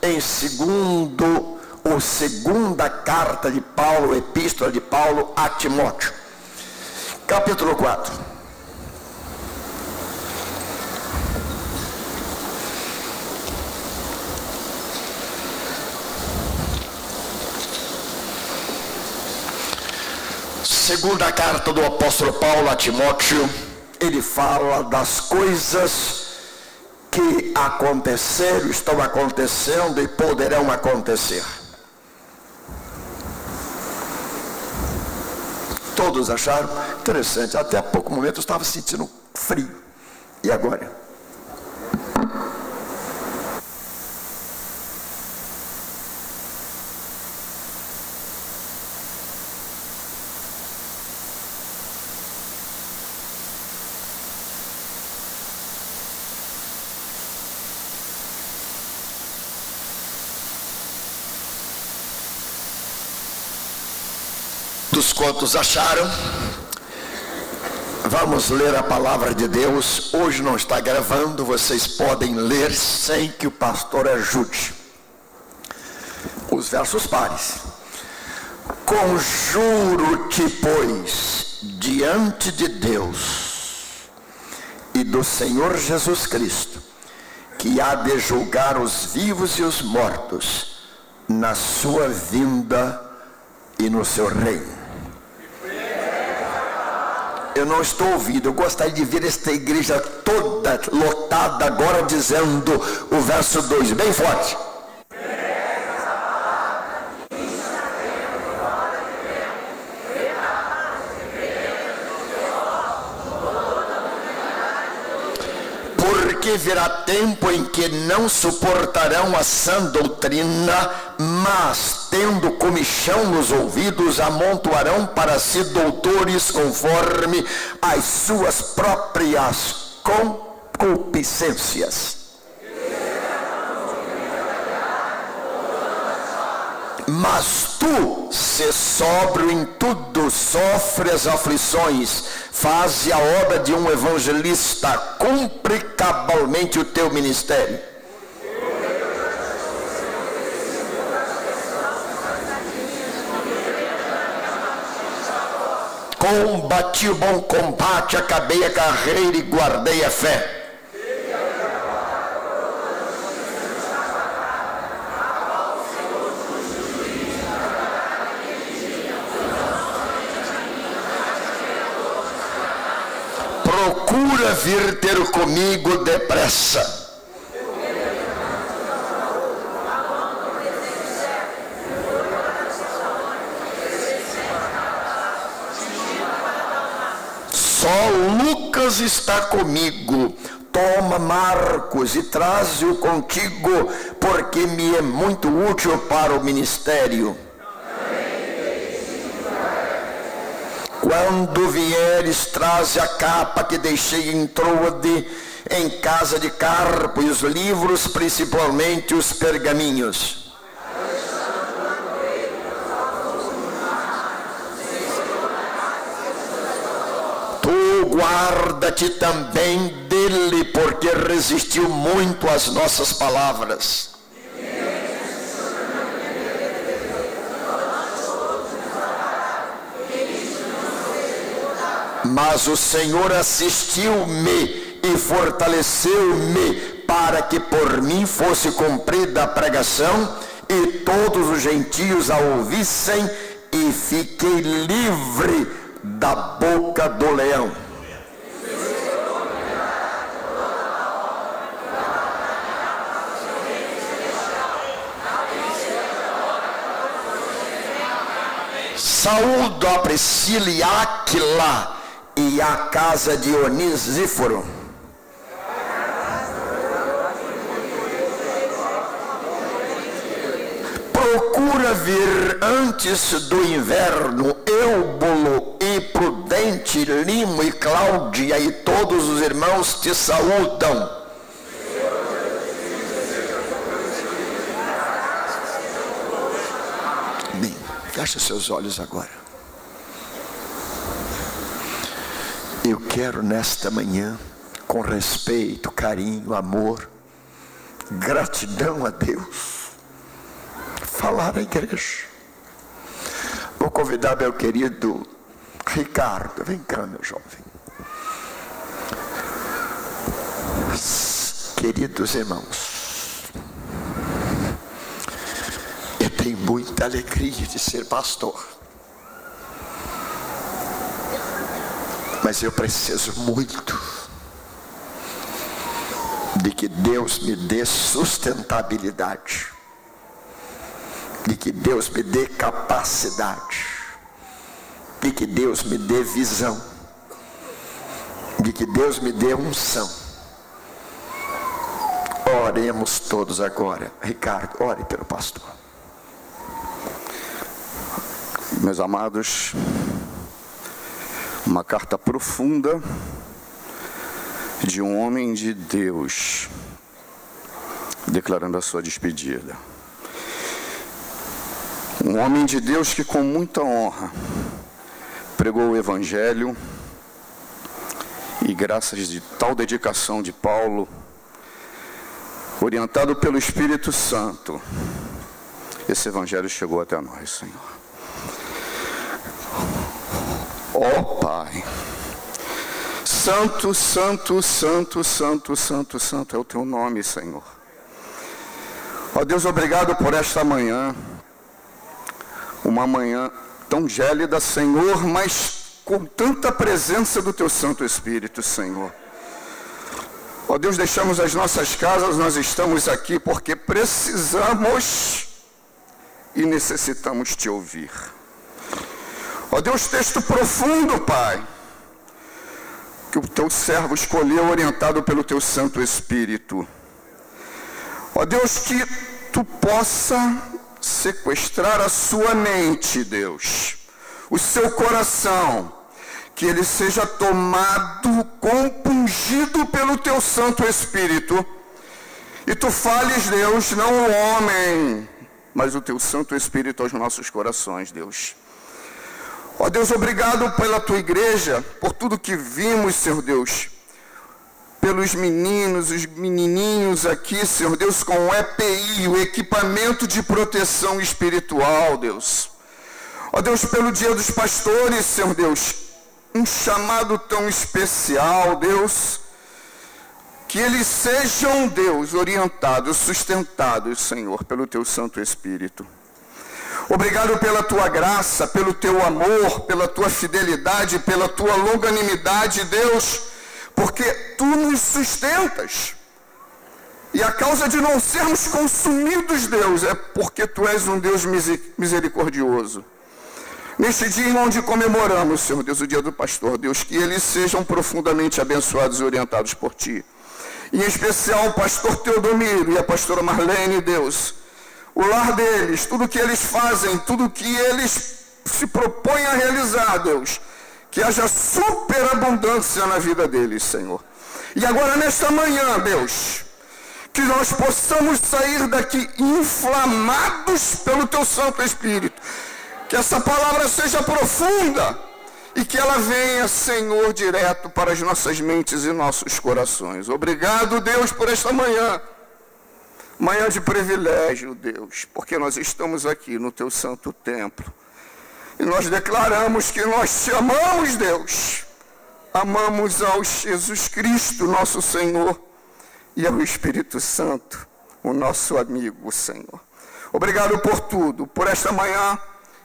em segunda carta de Paulo, epístola de Paulo a Timóteo, capítulo 4. Segunda carta do apóstolo Paulo a Timóteo, ele fala das coisas que aconteceram, estão acontecendo e poderão acontecer. Todos acharam interessante. Até há pouco momento eu estava sentindo frio. E agora? Dos quantos acharam, vamos ler a palavra de Deus. Hoje não está gravando, vocês podem ler sem que o pastor ajude. Os versos pares. Conjuro-te, pois, diante de Deus e do Senhor Jesus Cristo, que há de julgar os vivos e os mortos na sua vinda e no seu reino. Eu não estou ouvindo, eu gostaria de ver esta igreja toda lotada agora dizendo o verso 2, bem forte. Porque virá tempo em que não suportarão a sã doutrina, mas, tendo comichão nos ouvidos, amontoarão para si doutores conforme as suas próprias concupiscências. Mas tu, se sóbrio em tudo, sofre as aflições, faze a obra de um evangelista, cumpre cabalmente o teu ministério. Combati o bom combate, acabei a carreira e guardei a fé. Procura vir ter comigo depressa. Só Lucas está comigo. Toma Marcos e traze-o contigo, porque me é muito útil para o ministério. Quando vieres, traze a capa que deixei em Troade, em casa de Carpo, e os livros, principalmente os pergaminhos. Tu guarda-te também dele, porque resistiu muito às nossas palavras. Mas o Senhor assistiu-me e fortaleceu-me, para que por mim fosse cumprida a pregação, e todos os gentios a ouvissem, e fiquei livre da boca do leão. Saúdo a Priscila e Áquila e a casa de Onesíforo. Procura vir antes do inverno Eubulo e Prudente, Limo e Cláudia, e todos os irmãos te saúdam. Bem, feche seus olhos agora. Eu quero nesta manhã, com respeito, carinho, amor, gratidão a Deus, falar à igreja. Vou convidar meu querido Ricardo. Vem cá, meu jovem. Queridos irmãos, eu tenho muita alegria de ser pastor, mas eu preciso muito de que Deus me dê sustentabilidade, de que Deus me dê capacidade, de que Deus me dê visão, de que Deus me dê unção. Oremos todos agora. Ricardo, ore pelo pastor. Meus amados, uma carta profunda de um homem de Deus declarando a sua despedida. Um homem de Deus que com muita honra pregou o Evangelho, e graças de tal dedicação de Paulo, orientado pelo Espírito Santo, esse Evangelho chegou até nós, Senhor. Ó Pai, santo, santo, santo, santo, santo, santo é o teu nome, Senhor. Ó Deus, obrigado por esta manhã, uma manhã tão gélida, Senhor, mas com tanta presença do teu Santo Espírito, Senhor. Ó Deus, deixamos as nossas casas, nós estamos aqui porque precisamos e necessitamos te ouvir. Ó Deus, texto profundo, Pai, que o teu servo escolheu, orientado pelo teu Santo Espírito. Ó Deus, que tu possa sequestrar a sua mente, Deus, o seu coração, que ele seja tomado, compungido pelo teu Santo Espírito, e tu fales, Deus, não o homem, mas o teu Santo Espírito aos nossos corações, Deus. Ó Deus, obrigado pela tua igreja, por tudo que vimos, Senhor Deus, pelos meninos, os menininhos aqui, Senhor Deus, com o EPI, o equipamento de proteção espiritual, Deus. Ó Deus, pelo dia dos pastores, Senhor Deus, um chamado tão especial, Deus, que eles sejam, Deus, orientados, sustentados, Senhor, pelo teu Santo Espírito. Obrigado pela tua graça, pelo teu amor, pela tua fidelidade, pela tua longanimidade, Deus, porque tu nos sustentas. E a causa de não sermos consumidos, Deus, é porque tu és um Deus misericordioso. Neste dia onde comemoramos, Senhor Deus, o dia do pastor, Deus, que eles sejam profundamente abençoados e orientados por ti. Em especial o pastor Teodomiro e a pastora Marlene, Deus, o lar deles, tudo que eles fazem, tudo que eles se propõem a realizar, Deus, que haja superabundância na vida deles, Senhor. E agora nesta manhã, Deus, que nós possamos sair daqui inflamados pelo teu Santo Espírito, que essa palavra seja profunda e que ela venha, Senhor, direto para as nossas mentes e nossos corações. Obrigado, Deus, por esta manhã. Manhã de privilégio, Deus, porque nós estamos aqui no teu santo templo. E nós declaramos que nós te amamos, Deus. Amamos ao Jesus Cristo, nosso Senhor, e ao Espírito Santo, o nosso amigo, Senhor. Obrigado por tudo, por esta manhã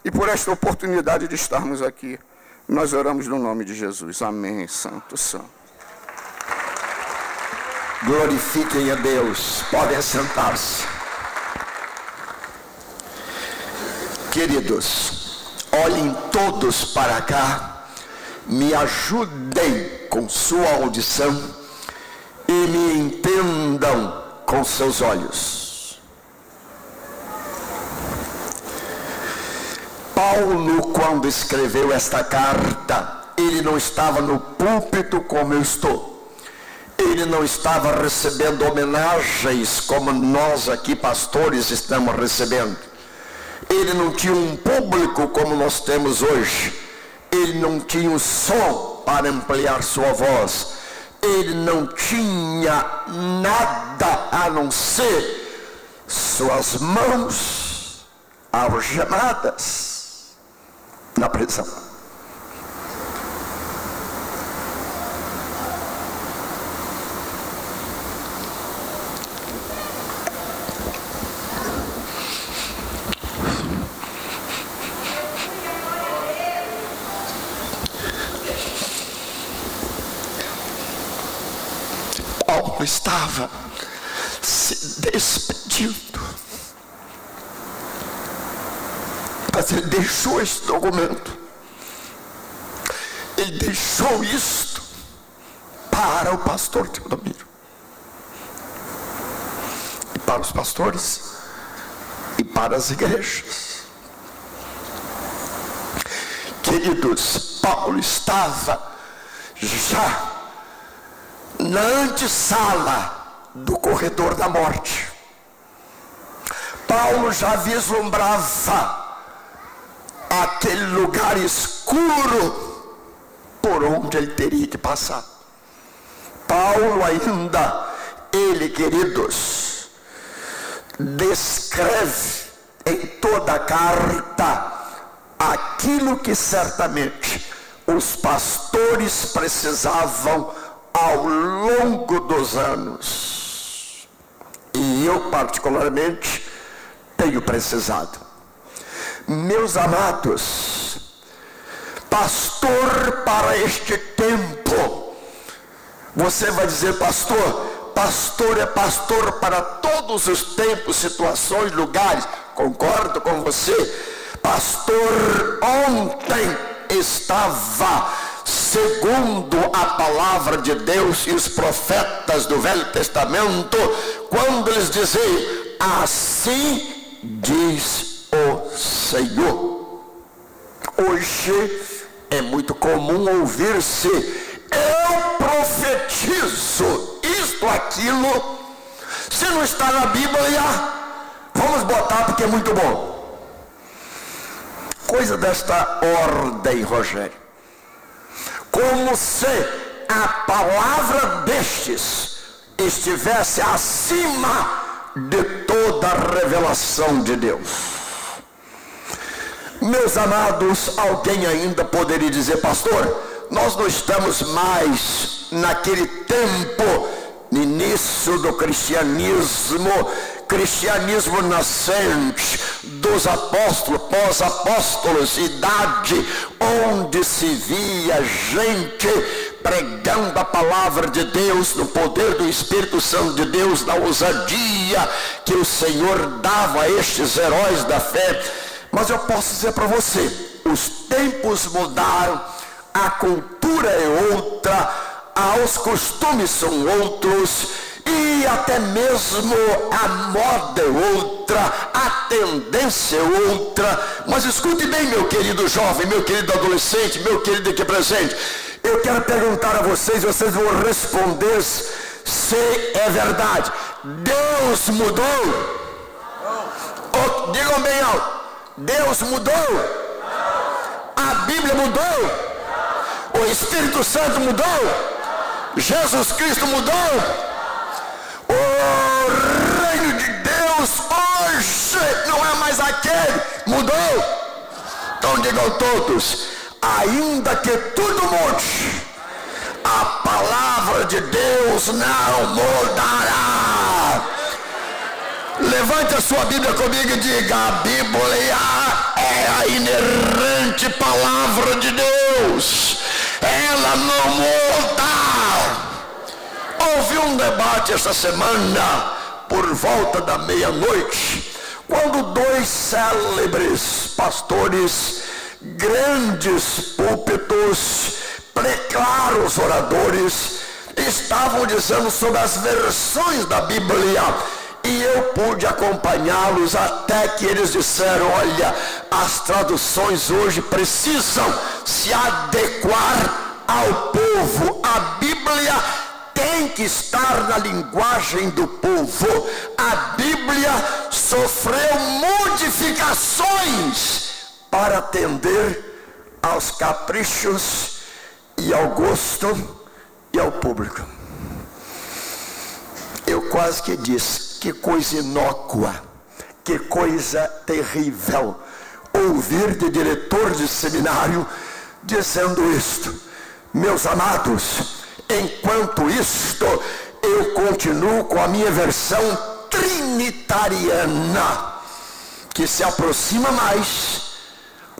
e por esta oportunidade de estarmos aqui. Nós oramos no nome de Jesus. Amém, Santo, Santo. Glorifiquem a Deus. Podem sentar-se. Queridos, olhem todos para cá. Me ajudem com sua audição e me entendam com seus olhos. Paulo, quando escreveu esta carta, ele não estava no púlpito como eu estou. Ele não estava recebendo homenagens como nós aqui pastores estamos recebendo. Ele não tinha um público como nós temos hoje. Ele não tinha um som para ampliar sua voz. Ele não tinha nada a não ser suas mãos algemadas na prisão. Paulo estava se despedindo, mas ele deixou esse documento, ele deixou isto para o pastor Teodomiro, e para os pastores, e para as igrejas. Queridos, Paulo estava já na antessala do corredor da morte. Paulo já vislumbrava aquele lugar escuro por onde ele teria que passar. Paulo ainda, ele, queridos, descreve em toda a carta aquilo que certamente os pastores precisavam ao longo dos anos, e eu particularmente tenho precisado. Meus amados, pastor para este tempo, você vai dizer: pastor é pastor para todos os tempos, situações, lugares. Concordo com você. Pastor ontem estava, segundo a palavra de Deus e os profetas do Velho Testamento, quando eles diziam: assim diz o Senhor. Hoje é muito comum ouvir-se: eu profetizo isto, aquilo. Se não está na Bíblia, vamos botar porque é muito bom. Coisa desta ordem, Rogério. Como se a palavra destes estivesse acima de toda a revelação de Deus. Meus amados, alguém ainda poderia dizer: pastor, nós não estamos mais naquele tempo, no início do cristianismo nascente, dos apóstolos, pós-apóstolos, idade onde se via gente pregando a palavra de Deus no poder do Espírito Santo de Deus, na ousadia que o Senhor dava a estes heróis da fé. Mas eu posso dizer para você, os tempos mudaram, a cultura é outra, os costumes são outros, e até mesmo a moda é outra, a tendência é outra. Mas escute bem, meu querido jovem, meu querido adolescente, meu querido aqui presente, eu quero perguntar a vocês vão responder se é verdade: Deus mudou? Oh, digam bem alto: Deus mudou? A Bíblia mudou? O Espírito Santo mudou? Jesus Cristo mudou? O reino de Deus hoje não é mais aquele, mudou? Então digam todos: ainda que tudo mude, a palavra de Deus não mudará. Levante a sua Bíblia comigo e diga: a Bíblia é a inerrante palavra de Deus, ela não muda. Houve um debate esta semana, por volta da meia-noite, quando dois célebres pastores, grandes púlpitos, claros oradores, estavam dizendo sobre as versões da Bíblia, e eu pude acompanhá-los até que eles disseram: olha, as traduções hoje precisam se adequar ao povo, a Bíblia tem que estar na linguagem do povo. A Bíblia sofreu modificações para atender aos caprichos e ao gosto e ao público. Eu quase que disse: que coisa inócua Que coisa terrível ouvir de diretor de seminário dizendo isto. Meus amados, enquanto isto, eu continuo com a minha versão trinitariana, que se aproxima mais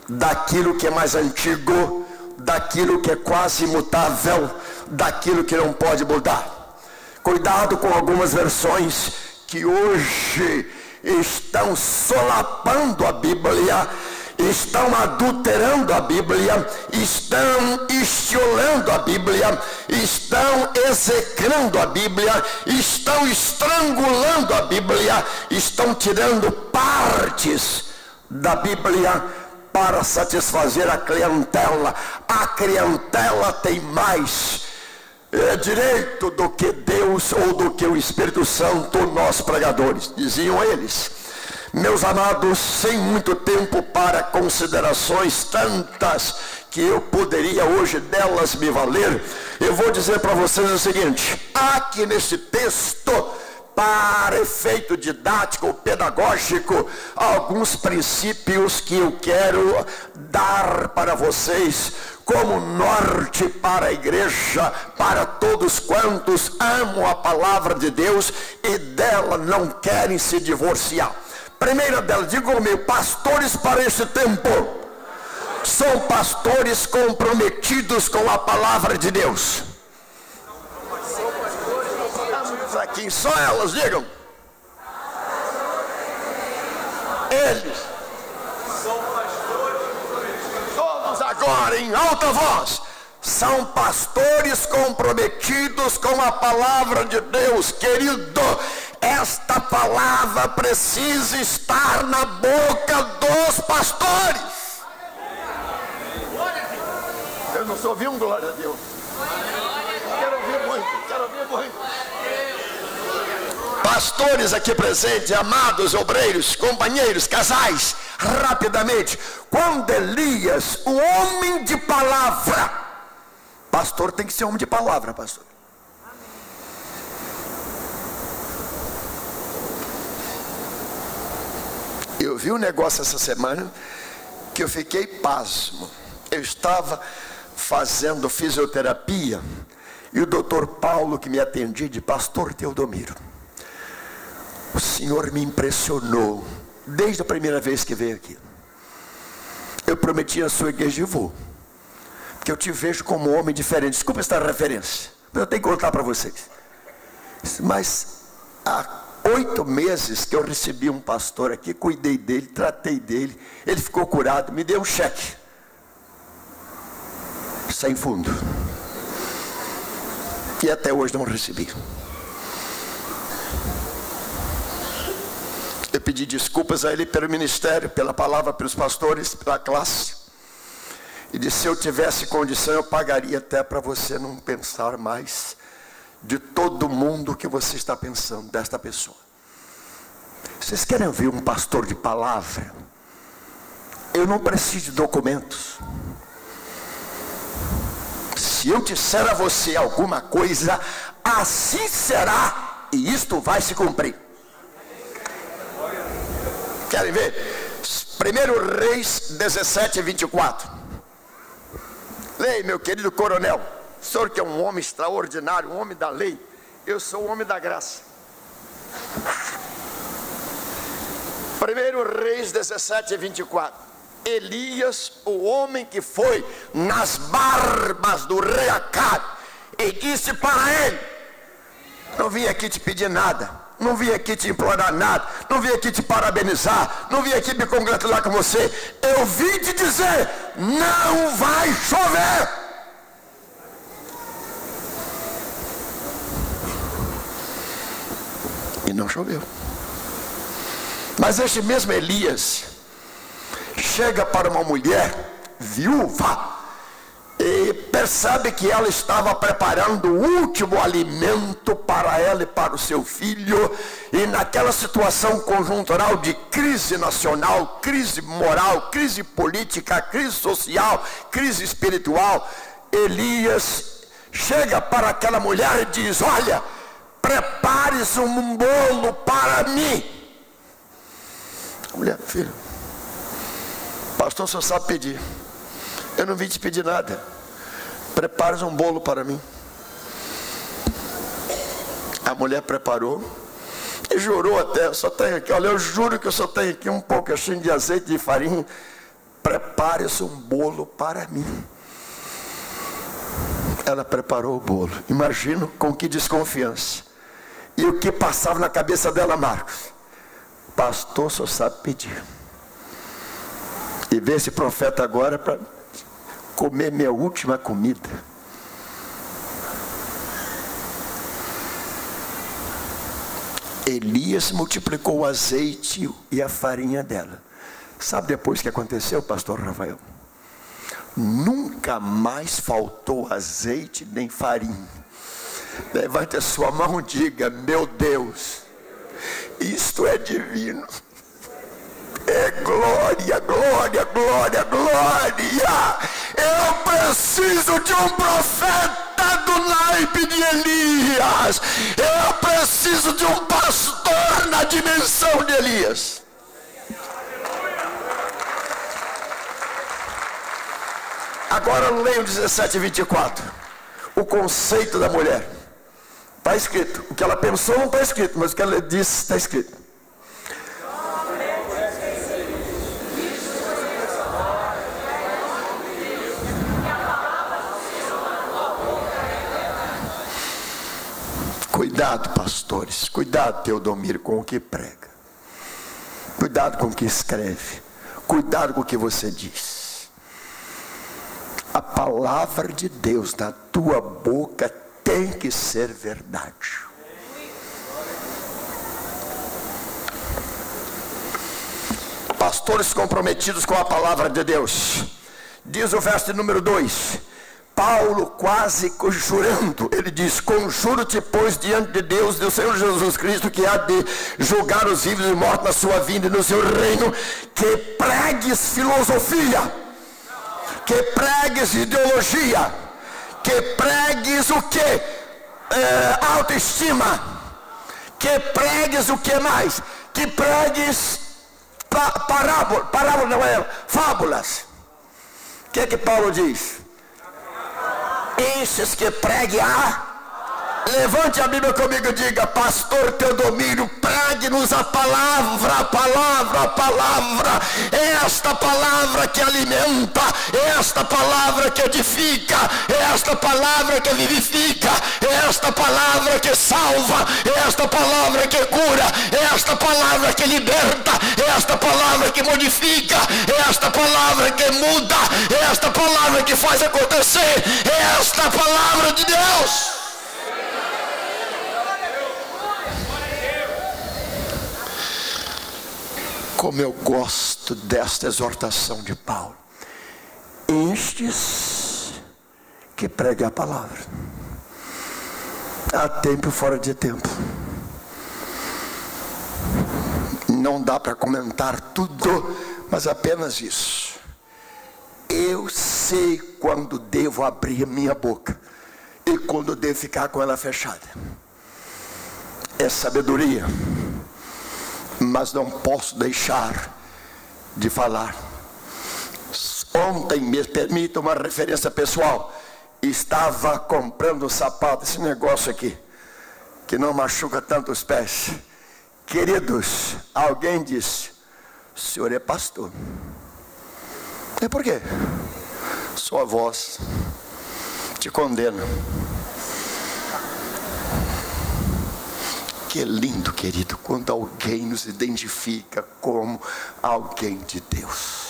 daquilo que é mais antigo, daquilo que é quase imutável, daquilo que não pode mudar. Cuidado com algumas versões que hoje estão solapando a Bíblia, estão adulterando a Bíblia, estão estiolando a Bíblia, estão execrando a Bíblia, estão estrangulando a Bíblia, estão tirando partes da Bíblia para satisfazer a clientela. A clientela tem mais direito do que Deus ou do que o Espírito Santo, nós pregadores, diziam eles. Meus amados, sem muito tempo para considerações tantas que eu poderia hoje delas me valer, eu vou dizer para vocês o seguinte: aqui nesse texto, para efeito didático ou pedagógico, alguns princípios que eu quero dar para vocês como norte para a igreja, para todos quantos amam a palavra de Deus e dela não querem se divorciar. Primeira delas, digo comigo, pastores para esse tempo são pastores comprometidos com a palavra de Deus. Quem só elas, digam. Eles são pastores, todos agora em alta voz, são pastores comprometidos com a palavra de Deus. Querido, esta palavra precisa estar na boca dos pastores. Eu não estou ouvindo, glória a Deus. Quero ouvir muito, quero ouvir muito. Pastores aqui presentes, amados obreiros, companheiros, casais, rapidamente. Quando Elias, o homem de palavra, pastor tem que ser homem de palavra, pastor. Eu vi um negócio essa semana que eu fiquei pasmo. Eu estava fazendo fisioterapia e o doutor Paulo, que me atendia, de pastor Teodomiro, o senhor me impressionou desde a primeira vez que veio aqui. Eu prometi a sua igreja e vou, porque eu te vejo como um homem diferente. Desculpa esta referência, mas eu tenho que contar para vocês. Mas há 8 meses que eu recebi um pastor aqui, cuidei dele, tratei dele, ele ficou curado, me deu um cheque sem fundo e até hoje não recebi. Eu pedi desculpas a ele pelo ministério, pela palavra, pelos pastores, pela classe. E disse: se eu tivesse condição, eu pagaria até para você não pensar mais de todo mundo que você está pensando, desta pessoa. Vocês querem ver um pastor de palavra? Eu não preciso de documentos. Se eu disser a você alguma coisa, assim será, e isto vai se cumprir. Querem ver? 1 Reis 17, 24. Leia, meu querido coronel. O senhor que é um homem extraordinário, um homem da lei. Eu sou um homem da graça. 1 Reis 17, 24. Elias, o homem que foi nas barbas do rei Acabe, e disse para ele: não vim aqui te pedir nada, não vim aqui te implorar nada, não vim aqui te parabenizar, não vim aqui me congratular com você. Eu vim te dizer: não vai chover. E não choveu. Mas este mesmo Elias chega para uma mulher viúva e percebe que ela estava preparando o último alimento para ela e para o seu filho, e naquela situação conjuntural de crise nacional, crise moral, crise política, crise social, crise espiritual, Elias chega para aquela mulher e diz: olha, prepare-se um bolo para mim. Mulher, filho, pastor só sabe pedir. Eu não vim te pedir nada. Prepares um bolo para mim. A mulher preparou e jurou até, eu só tenho aqui, olha, eu juro que eu só tenho aqui um pouquinho de azeite de farinha. Prepare-se um bolo para mim. Ela preparou o bolo. Imagino com que desconfiança. E o que passava na cabeça dela, Marcos? Pastor só sabe pedir. E vê esse profeta agora para comer minha última comida. Elias multiplicou o azeite e a farinha dela. Sabe depois o que aconteceu, pastor Rafael? Nunca mais faltou azeite nem farinha. Levante a sua mão e diga: meu Deus, isto é divino. É glória, glória, glória, glória. Eu preciso de um profeta do naipe de Elias. Eu preciso de um pastor na dimensão de Elias. Agora eu leio 17:24. O conceito da mulher. Está escrito. O que ela pensou não está escrito, mas o que ela disse está escrito. Cuidado, pastores. Cuidado, Teodomiro, com o que prega. Cuidado com o que escreve. Cuidado com o que você diz. A palavra de Deus na tua boca tem que ser verdade. Pastores comprometidos com a palavra de Deus. Diz o verso número 2. Paulo quase conjurando, ele diz: conjuro-te, pois, diante de Deus, do Senhor Jesus Cristo, que há de julgar os vivos e mortos na sua vinda e no seu reino, que pregues filosofia, que pregues ideologia, que pregues o que? Autoestima, que pregues o que mais? Que pregues parábola, não é? Fábulas. O que é que Paulo diz? Esses que pregue levante a Bíblia comigo e diga: pastor Teodomiro, pregue-nos a palavra, a palavra, a palavra. Esta palavra que alimenta, esta palavra que edifica, esta palavra que vivifica, esta palavra que salva, esta palavra que cura, esta palavra que liberta, esta palavra que modifica, esta palavra que muda, esta palavra que faz acontecer, esta palavra de Deus. Como eu gosto desta exortação de Paulo. Estes que pregam a palavra. Há tempo e fora de tempo. Não dá para comentar tudo, mas apenas isso. Eu sei quando devo abrir a minha boca e quando devo ficar com ela fechada. É sabedoria. Mas não posso deixar de falar. Ontem, me permita uma referência pessoal, estava comprando um sapato, esse negócio aqui, que não machuca tanto os pés. Queridos, alguém disse: o senhor é pastor. E por quê? Sua voz te condena. Que lindo, querido, quando alguém nos identifica como alguém de Deus.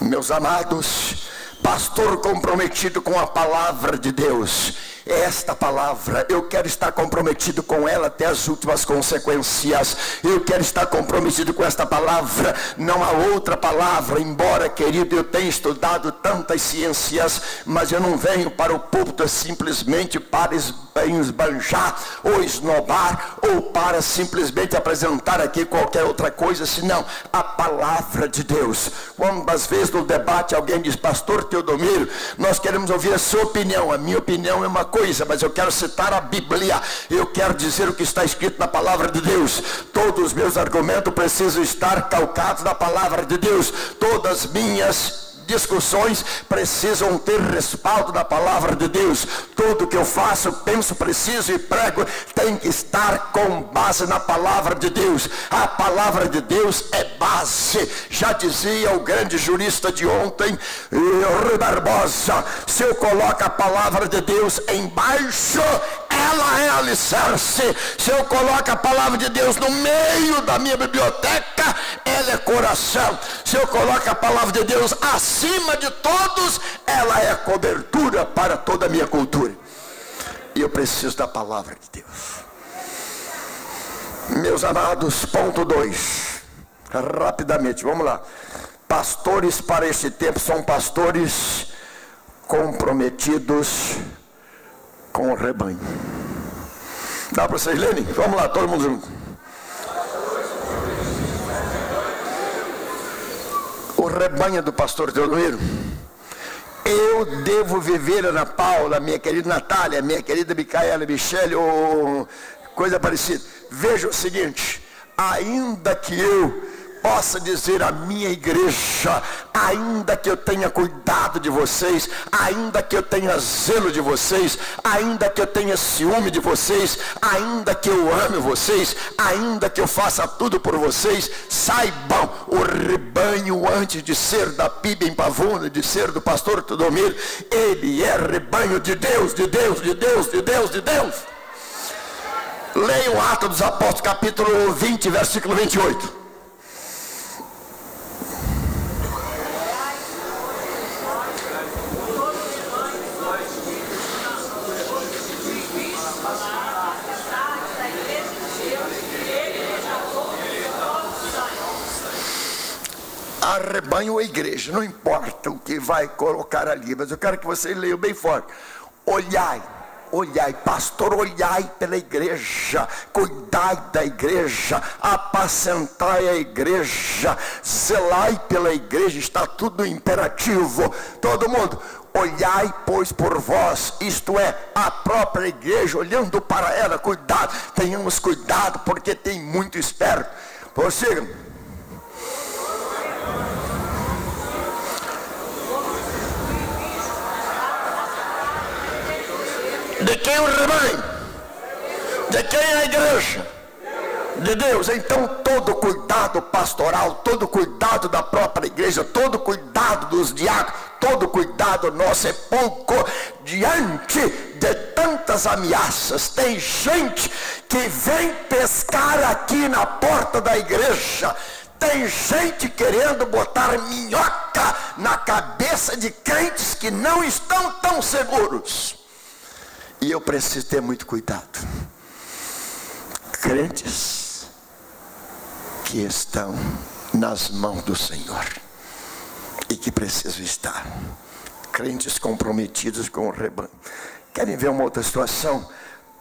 Meus amados, pastor comprometido com a palavra de Deus. Esta palavra, eu quero estar comprometido com ela até as últimas consequências. Eu quero estar comprometido com esta palavra. Não há outra palavra, embora, querido, eu tenha estudado tantas ciências, mas eu não venho para o púlpito simplesmente para esbanjar ou esnobar, ou para simplesmente apresentar aqui qualquer outra coisa, senão a palavra de Deus. Quantas vezes no debate alguém diz: pastor Teodomiro, nós queremos ouvir a sua opinião. A minha opinião é uma coisa, mas eu quero citar a Bíblia, eu quero dizer o que está escrito na palavra de Deus. Todos os meus argumentos precisam estar calcados na palavra de Deus. Todas as minhas discussões precisam ter respaldo da palavra de Deus. Tudo que eu faço, penso, preciso e prego tem que estar com base na palavra de Deus. A palavra de Deus é base. Já dizia o grande jurista de ontem, Rui Barbosa: se eu coloco a palavra de Deus embaixo, ela é alicerce. Se eu coloco a palavra de Deus no meio da minha biblioteca, ela é coração. Se eu coloco a palavra de Deus acima de todos, ela é cobertura para toda a minha cultura. E eu preciso da palavra de Deus. Meus amados, ponto 2, rapidamente, vamos lá. Pastores para este tempo são pastores comprometidos com o rebanho. Dá para vocês lerem? Vamos lá, todo mundo junto. O rebanho do pastor Teodomiro. Eu devo viver, Ana Paula, minha querida Natália, minha querida Micaela, Michele, ou coisa parecida. Veja o seguinte: ainda que eu possa dizer à minha igreja, ainda que eu tenha cuidado de vocês, ainda que eu tenha zelo de vocês, ainda que eu tenha ciúme de vocês, ainda que eu ame vocês, ainda que eu faça tudo por vocês, saibam, o rebanho, antes de ser da PIB em Pavuna, de ser do pastor Teodomiro, ele é rebanho de Deus, de Deus, de Deus, de Deus, de Deus. Leiam Atos dos Apóstolos, capítulo 20, versículo 28. A rebanho ou a igreja, não importa o que vai colocar ali, mas eu quero que vocês leiam bem forte. Olhai, pastor, olhai pela igreja, cuidai da igreja, apacentai a igreja, zelai pela igreja, está tudo imperativo. Todo mundo, olhai pois por vós, isto é, a própria igreja, olhando para ela, cuidado, tenhamos cuidado, porque tem muito esperto. Prossigam. De quem o rebanho? De quem a igreja? De Deus. Então todo cuidado pastoral, todo cuidado da própria igreja, todo cuidado dos diáconos, todo cuidado nosso é pouco diante de tantas ameaças. Tem gente que vem pescar aqui na porta da igreja. Tem gente querendo botar minhoca na cabeça de crentes que não estão tão seguros. E eu preciso ter muito cuidado. Crentes que estão nas mãos do Senhor e que precisam estar. Crentes comprometidos com o rebanho. Querem ver uma outra situação?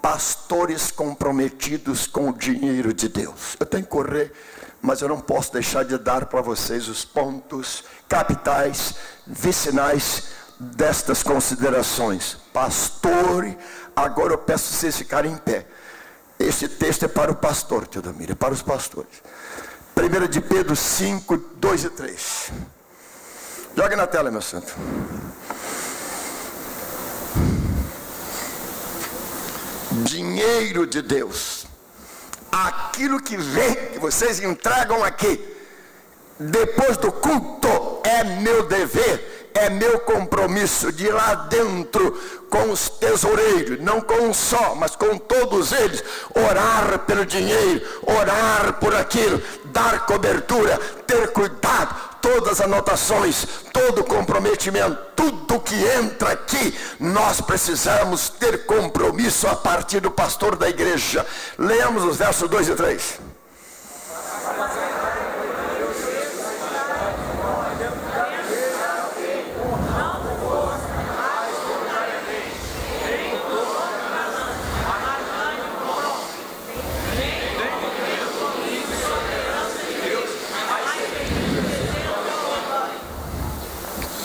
Pastores comprometidos com o dinheiro de Deus. Eu tenho que correr, mas eu não posso deixar de dar para vocês os pontos capitais, vicinais destas considerações. Pastor, agora eu peço vocês ficarem em pé. Este texto é para o pastor Teodomiro, é para os pastores. 1 de Pedro 5, 2 e 3. Joga na tela, meu santo. Dinheiro de Deus, aquilo que vem, que vocês entregam aqui depois do culto, é meu dever, é meu compromisso de ir lá dentro com os tesoureiros, não com um só, mas com todos eles, orar pelo dinheiro, orar por aquilo, dar cobertura, ter cuidado, todas as anotações, todo o comprometimento, tudo que entra aqui, nós precisamos ter compromisso a partir do pastor da igreja. Leamos os versos 2 e 3.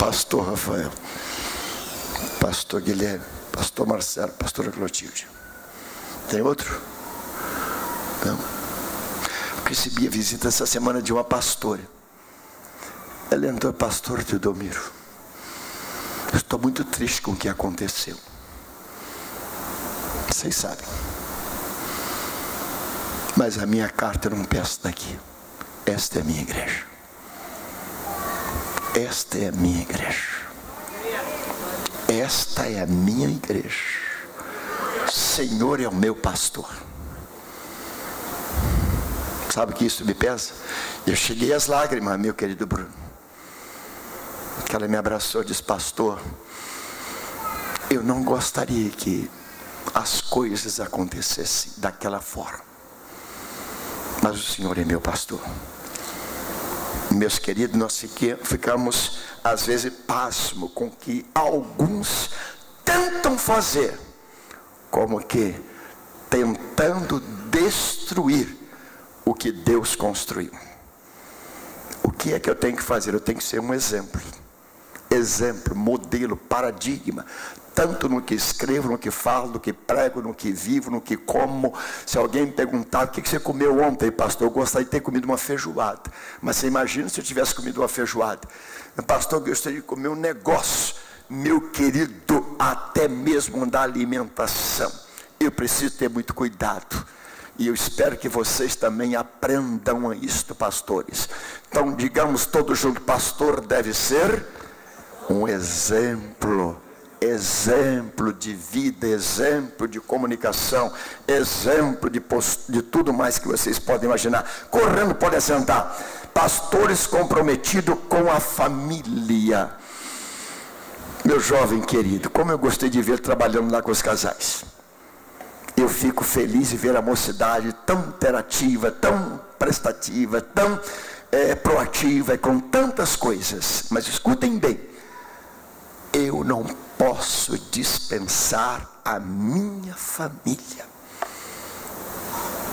pastor Rafael, pastor Guilherme, pastor Marcelo, pastora Clotilde. Tem outro? Não. Eu recebi a visita essa semana de uma pastora. Ela entrou, pastor Teodomiro, eu estou muito triste com o que aconteceu. Vocês sabem. Mas a minha carta eu não peço daqui. Esta é a minha igreja. Esta é a minha igreja. Esta é a minha igreja. O Senhor é o meu pastor. Sabe que isso me pesa? Eu cheguei às lágrimas, meu querido Bruno. Que ela me abraçou e disse, pastor, eu não gostaria que as coisas acontecessem daquela forma. Mas o Senhor é meu pastor. Meus queridos, nós ficamos às vezes pasmo com que alguns tentam fazer, como que tentando destruir o que Deus construiu. O que é que eu tenho que fazer? Eu tenho que ser um exemplo. Exemplo, modelo, paradigma, tanto no que escrevo, no que falo, no que prego, no que vivo, no que como. Se alguém me perguntar, o que você comeu ontem, pastor? Eu gostaria de ter comido uma feijoada. Mas você imagina se eu tivesse comido uma feijoada? Pastor, eu gostaria de comer um negócio. Meu querido, até mesmo da alimentação, eu preciso ter muito cuidado. E eu espero que vocês também aprendam isto, pastores. Então, digamos todos juntos, pastor deve ser um exemplo de vida, exemplo de comunicação, exemplo de tudo mais que vocês podem imaginar. Correndo, pode assentar. Pastores comprometidos com a família. Meu jovem querido, como eu gostei de ver trabalhando lá com os casais. Eu fico feliz de ver a mocidade tão interativa, tão prestativa, tão proativa e com tantas coisas. Mas escutem bem, eu não posso dispensar a minha família.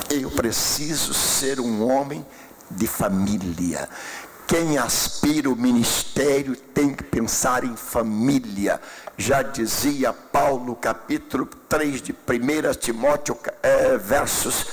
Eu preciso ser um homem de família. Quem aspira o ministério tem que pensar em família. Já dizia Paulo, capítulo 3 de 1 Timóteo, versos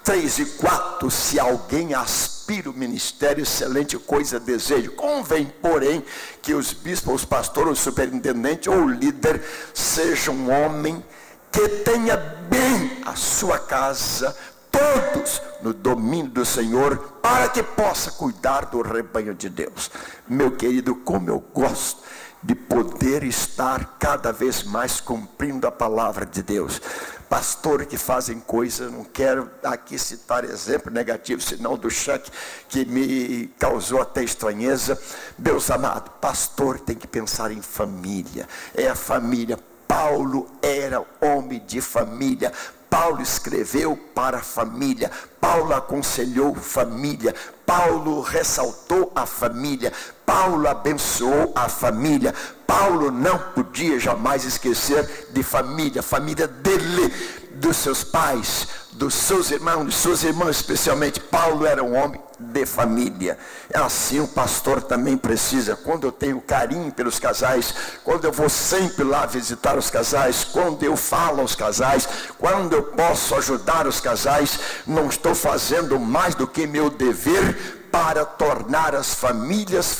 3 e 4, se alguém aspira o ministério, excelente coisa desejo. Convém, porém, que os bispos, os pastores, o superintendente ou o líder seja um homem que tenha bem a sua casa, todos no domínio do Senhor, para que possa cuidar do rebanho de Deus. Meu querido, como eu gosto de poder estar cada vez mais cumprindo a palavra de Deus. Pastores que fazem coisas, não quero aqui citar exemplo negativo, senão do cheque que me causou até estranheza. Meus amados, pastor tem que pensar em família, é a família. Paulo era homem de família. Paulo escreveu para a família, Paulo aconselhou família, Paulo ressaltou a família, Paulo abençoou a família. Paulo não podia jamais esquecer de família, família dele, dos seus pais, dos seus irmãos, de suas irmãs especialmente. Paulo era um homem de família. Assim o pastor também precisa. Quando eu tenho carinho pelos casais, quando eu vou sempre lá visitar os casais, quando eu falo aos casais, quando eu posso ajudar os casais, não estou fazendo mais do que meu dever para tornar as famílias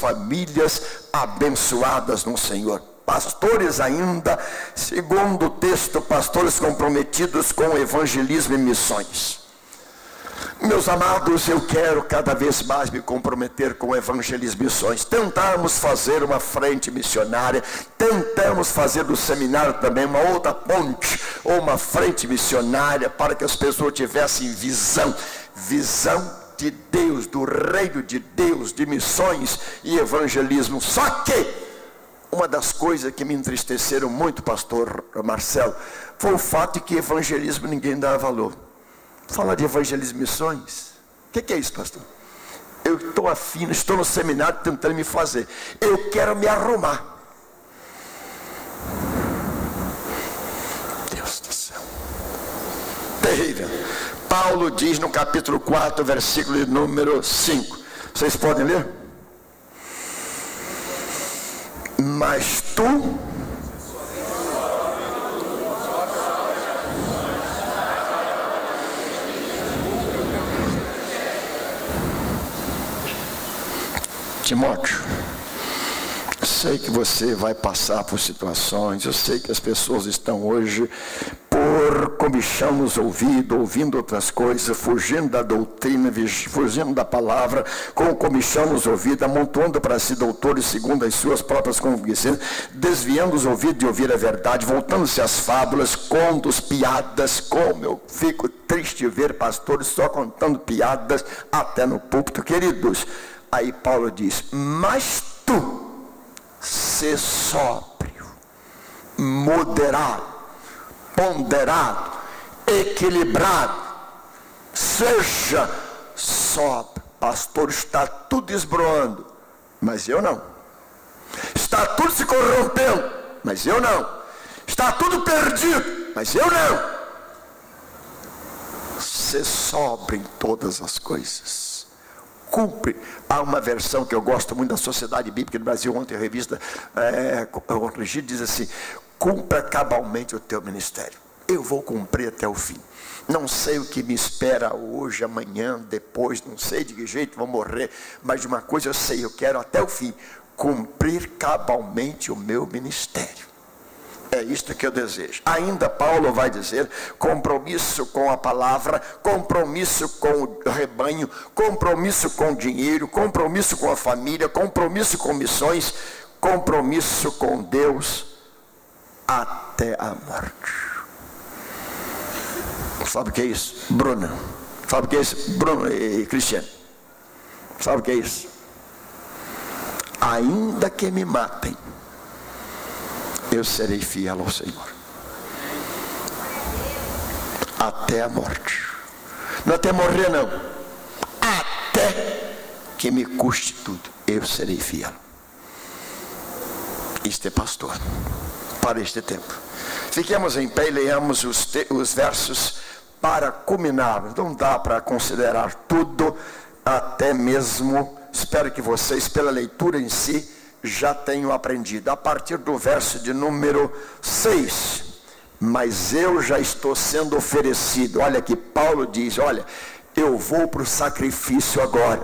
abençoadas no Senhor. Pastores ainda, segundo o texto, pastores comprometidos com o evangelismo e missões. Meus amados, eu quero cada vez mais me comprometer com o evangelismo e missões. Tentamos fazer uma frente missionária, tentamos fazer do seminário também uma outra ponte, ou uma frente missionária, para que as pessoas tivessem visão de Deus, do reino de Deus, de missões e evangelismo. Só que uma das coisas que me entristeceram muito, pastor Marcelo, foi o fato de que evangelismo ninguém dá valor. Fala de evangelismo e missões. O que é isso, pastor? Eu estou afim, estou no seminário tentando me fazer. Eu quero me arrumar. Deus do céu. Terrível. Paulo diz no capítulo 4, versículo número 5. Vocês podem ler? mas tu Timóteo, sei que você vai passar por situações, eu sei que as pessoas estão hoje por comichão nos ouvidos, ouvindo outras coisas, fugindo da doutrina, fugindo da palavra, com comichão nos ouvidos, amontoando para si doutores segundo as suas próprias convicções, desviando os ouvidos de ouvir a verdade, voltando-se às fábulas, contos, piadas. Como eu fico triste de ver pastores só contando piadas até no púlpito, queridos. Aí Paulo diz, mas tu, sê sóbrio, moderado, ponderado, equilibrado, seja sóbrio. Pastor, está tudo esbroando, mas eu não. Está tudo se corrompendo, mas eu não. Está tudo perdido, mas eu não. Sê sóbrio em todas as coisas. Cumpre. Há uma versão que eu gosto muito da Sociedade Bíblica do Brasil, ontem a revista corrigida, diz assim, cumpra cabalmente o teu ministério. Eu vou cumprir até o fim. Não sei o que me espera hoje, amanhã, depois, não sei de que jeito vou morrer, mas de uma coisa eu sei, eu quero até o fim, cumprir cabalmente o meu ministério. É isto que eu desejo. Ainda Paulo vai dizer, compromisso com a palavra, compromisso com o rebanho, compromisso com o dinheiro, compromisso com a família, compromisso com missões, compromisso com Deus até a morte. Sabe o que é isso? Bruna. Sabe o que é isso? Bruno e Cristiano. Sabe o que é isso? Ainda que me matem, eu serei fiel ao Senhor até a morte. Não até morrer não, até que me custe tudo, eu serei fiel. Isto é pastor para este tempo. Fiquemos em pé e leiamos os versos para culminar. Não dá para considerar tudo, até mesmo, espero que vocês pela leitura em si já tenho aprendido. A partir do verso de número 6, mas eu já estou sendo oferecido. Olha que Paulo diz, olha, eu vou para o sacrifício agora.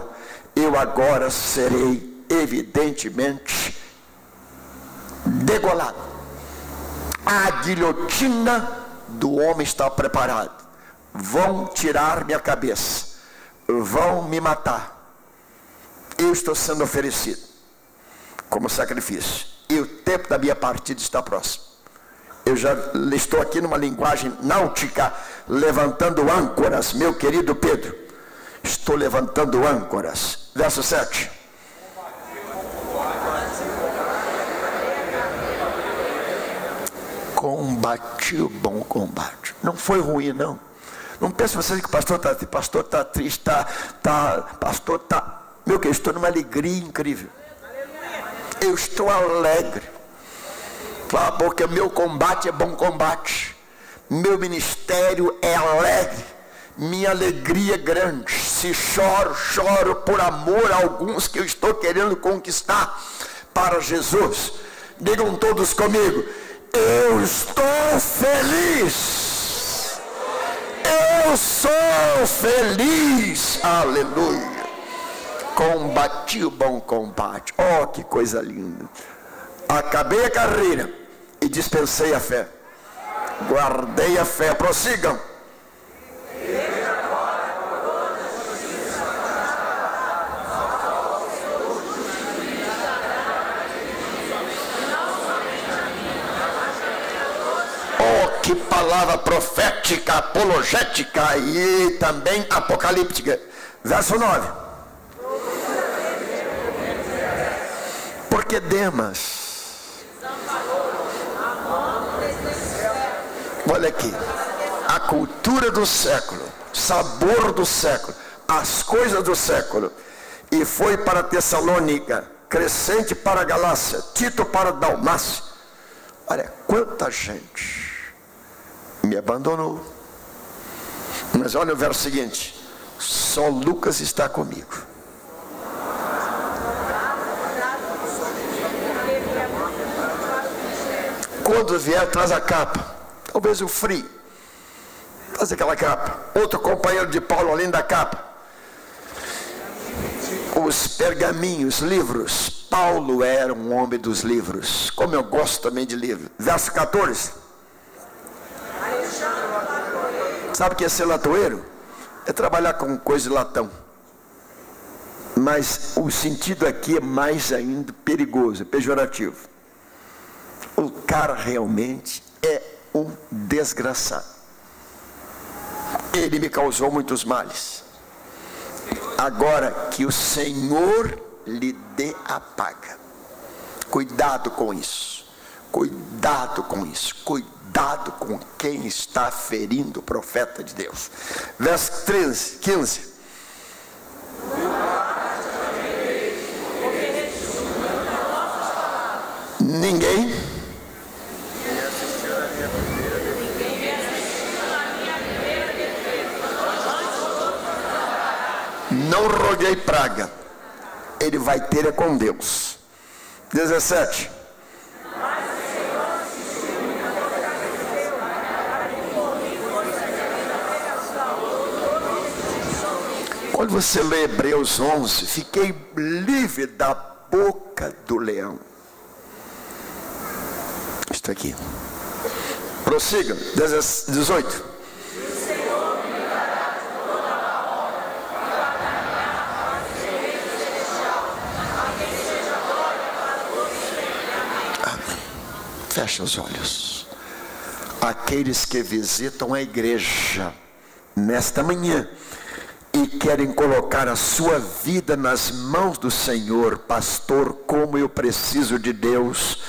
Eu agora serei evidentemente degolado. A guilhotina do homem está preparada. Vão tirar minha cabeça, vão me matar. Eu estou sendo oferecido como sacrifício, e o tempo da minha partida está próximo. Eu já estou aqui numa linguagem náutica, levantando âncoras, meu querido Pedro, estou levantando âncoras. Verso 7. Combati o bom combate. Não foi ruim não. Não pense vocês que o pastor está triste, pastor está, meu querido, estou numa alegria incrível. Eu estou alegre, porque meu combate é bom combate, meu ministério é alegre, minha alegria é grande. Se choro, choro por amor a alguns que eu estou querendo conquistar para Jesus. Digam todos comigo, eu estou feliz, eu sou feliz, aleluia. Combati o bom combate. Oh, que coisa linda. Acabei a carreira e dispensei a fé. Guardei a fé. Prossigam. Oh, que palavra profética, apologética e também apocalíptica. Verso 9. Porque Demas, olha aqui, a cultura do século, sabor do século, as coisas do século, e foi para Tessalônica, Crescente para a Galácia, Tito para a Dalmácia. Olha, quanta gente me abandonou. Mas olha o verso seguinte, só Lucas está comigo. Quando vier, traz a capa. Talvez o frio. Traz aquela capa. Outro companheiro de Paulo, além da capa. Os pergaminhos, livros. Paulo era um homem dos livros. Como eu gosto também de livros. Verso 14. Sabe o que é ser latoeiro? É trabalhar com coisa de latão. Mas o sentido aqui é mais ainda perigoso, é pejorativo. O cara realmente é um desgraçado. Ele me causou muitos males. Agora que o Senhor lhe dê a paga. Cuidado com isso. Cuidado com isso. Cuidado com quem está ferindo o profeta de Deus. Verso 15. Ninguém não roguei praga. Ele vai ter é com Deus. 17. Quando você lê Hebreus 11, fiquei livre da boca do leão. Isto aqui. Prossiga. 18. Fecha os olhos. Aqueles que visitam a igreja nesta manhã e querem colocar a sua vida nas mãos do Senhor. Pastor, como eu preciso de Deus.